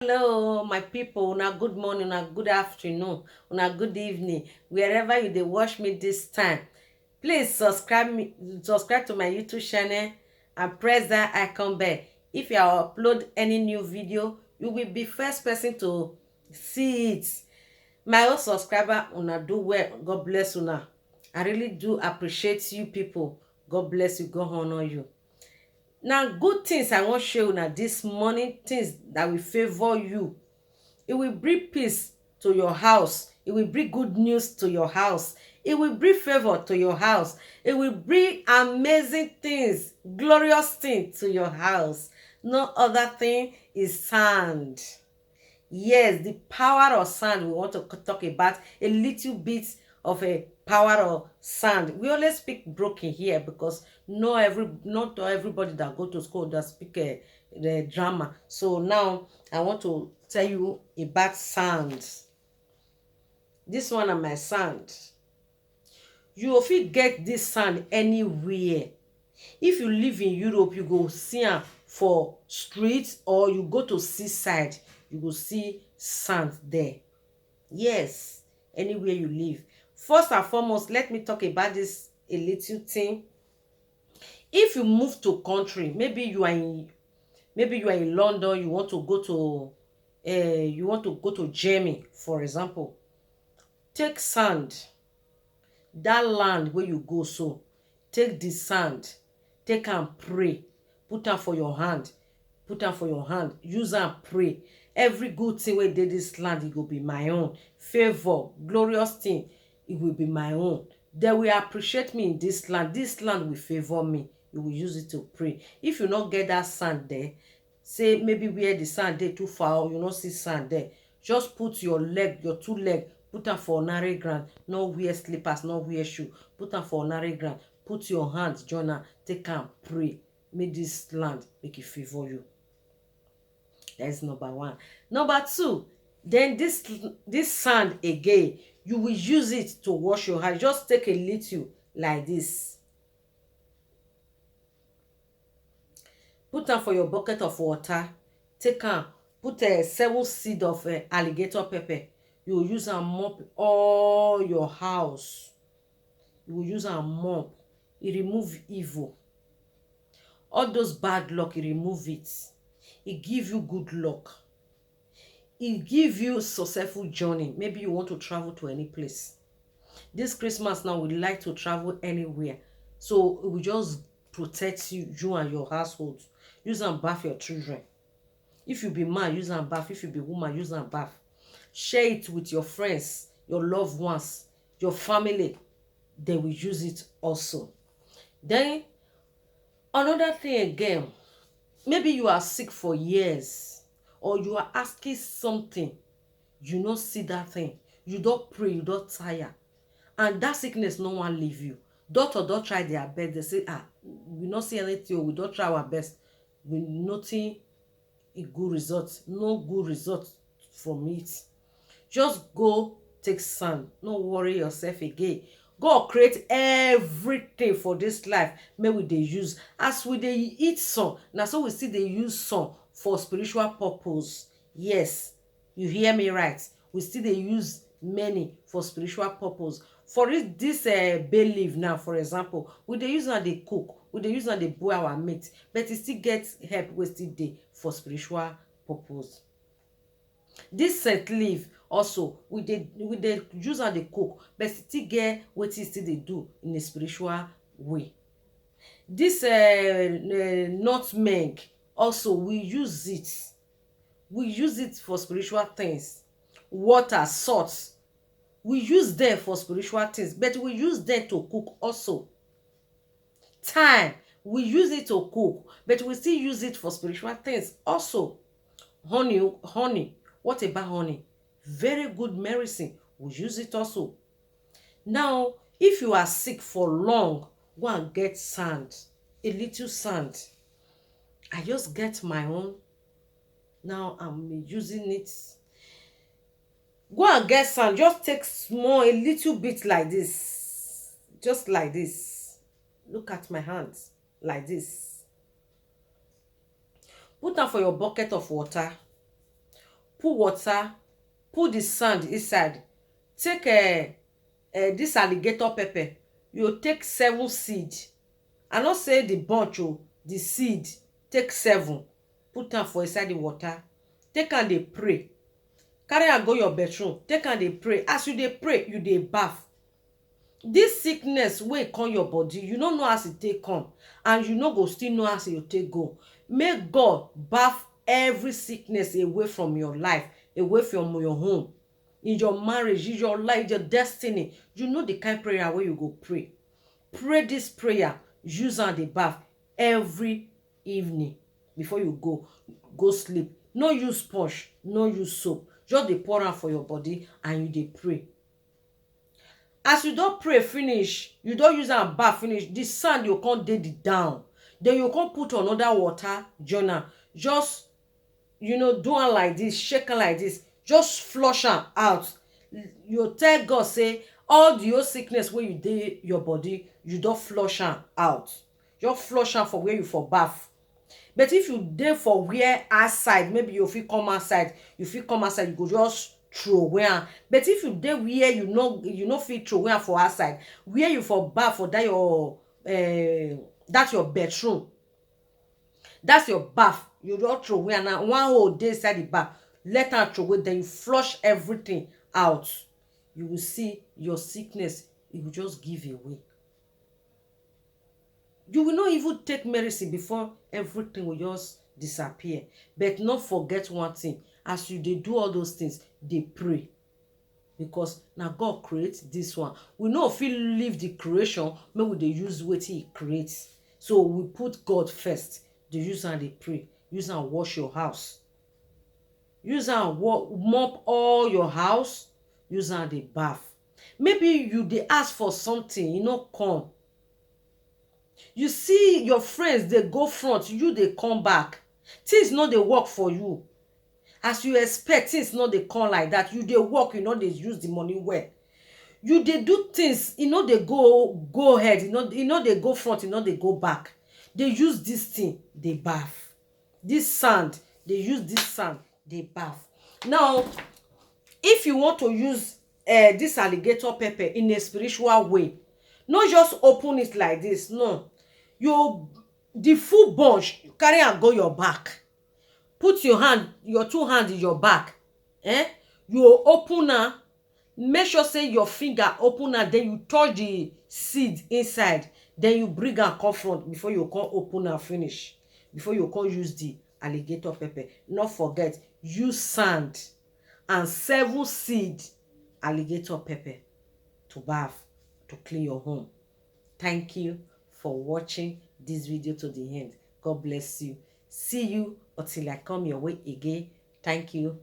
Hello, my people. Una good morning, una good afternoon, una good evening, wherever you dey watch me this time. Please subscribe to my YouTube channel and press that icon bell. If you upload any new video, you will be first person to see it. My old subscriber, una do well. God bless una. I really do appreciate you people. God bless you. God honor you. Now, good things I wan show una this morning, things that will favor you. It will bring peace to your house. It will bring good news to your house. It will bring favor to your house. It will bring amazing things, glorious things to your house. No other thing is sand. Yes, the power of sand. We want to talk about a little bit of a power of sand. We always speak broken here because not everybody that go to school that speak the drama. So now I want to tell you about sand. This one na my sand. You go fit get this sand anywhere. If you live in Europe, you go see am for street, or you go to seaside, you go see sand there. Yes, anywhere you live. First and foremost, let me talk about this a little thing. If you move to country, maybe you are in London, you want to go to Germany, for example. Take sand, that land where you go, so take the sand, take am pray, put am for your hand, use am pray. Every good thing wey dey this land, e go be my own. Favor, glorious thing, e will be my own. They will appreciate me in this land. This land will favor me. You will use it to pray. If you no get that sand there, say maybe where the sand dey too far, or you no see sand there, just put your two leg, put am for ordinary ground. No wear slippers, no wear shoe. Put am for ordinary ground. Put your hand join am, take am pray. Make this land make e favor you. That is number one. Number two, then this sand again, you will use it to wash your hand. Just take a little like this. Put am for your bucket of water. Take am, put 7 seed of alligator pepper. You will use am mop all your house. You will use am mop. E remove evil. All those bad luck, e remove it. E give you good luck. E give you successful journey. Maybe you want to travel to any place. This Christmas now, we like to travel anywhere. So it will just protect you and your household. Use am bath your children. If you be man, use am bath. If you be woman, use am bath. Share it with your friends, your loved ones, your family. They will use it also. Then another thing again, maybe you are sick for years, or you are asking something, you no see that thing, you don pray, you don tire, and that sickness no wan leave you. Doctor don try their best. They say, we no see anything, we don try our best, we nothing a good result, no good result from it. Just go take sand, no worry yourself again. God create everything for this life. May we dey use, as we dey eat sun, na so we still dey use sun for spiritual purpose. Yes, you hear me right. We still dey use many for spiritual purpose. For this bay leaf now, for example, we dey use am dey cook, we dey use am dey boil our meat, but e still get help wey still dey for spiritual purpose. This scent leaf also, we dey use am dey cook, but still get wetin still dey do in a spiritual way. This nutmeg also, we use it for spiritual things. Water, salt, we use them for spiritual things, but we use them to cook also. Thyme, we use it to cook, but we still use it for spiritual things also. Honey, what about honey? Very good medicine, we use it also. Now, if you are sick for long, go and get sand, a little sand. I just get my own. Now I'm using it. Go and get sand, just take small, a little bit like this, just like this. Look at my hands, like this. Put am for your bucket of water. put water, put the sand inside, take this alligator pepper, you take 7 seed. I no say the bunch o, the seed, take 7, put am for inside the water, take am dey pray, carry am go your bedroom, take am dey pray. As you dey pray, you dey baff. This sickness wey come your body, you no know as e take come, and you no go still know as e take go. Make God baff every sickness away from your life, away from your home, in your marriage, in your life, your destiny. You know the kind prayer wey you go pray. Pray this prayer, use am dey baff every evening before you go sleep. No use sponge, no use soap, just dey pour am for your body and you dey pray. As you don pray finish, you don use am baff finish, the sand you come dey down, then you come put another water join am. Just do am like this, shake am like this, just flush am out. You tell God say all the old sickness wey you dey your body, you don flush am out. Just flush am for where you for baff. But if you dey for where outside, maybe you fit come outside, you go just throw away am. But if you dey where you no fit throw away am for outside, where you for baff for that your bedroom, that's your baff, you don throw away am. Now one hole dey inside the baff, let am throw away, then you flush everything out. You will see your sickness, it will just give away. You will not even take medicine before everything will just disappear. But not forget one thing, as you dey do all those things, dey pray, because na God create this one. We no fit leave the creation, make we dey use wetin he create. So we put God first, dey use am dey pray, use am wash your house, use am mop all your house, use am dey baff. Maybe you dey ask for something, e no come. You see your friends dey go front, you dey come back. Things no dey work for you as you expect. Things no dey come like that. You dey work, you no dey use the money well. You dey do things, e no dey go ahead, e no dey go front, e no dey go back. Dey use this thing dey baff. This sand, dey use this sand dey baff. Now if you want to use this alligator pepper in a spiritual way, no just open it like this, no. The full bunch, you carry am go your back, put your 2 hands in your back, you open am, make sure say your finger open am, then you touch the seed inside, then you bring am come front before you come open am finish, before you come use the alligator pepper. No forget, use sand and 7 seed alligator pepper to baff, to clean your home. Thank you for watching this video to the end. God bless you. See you until I come your way again. Thank you.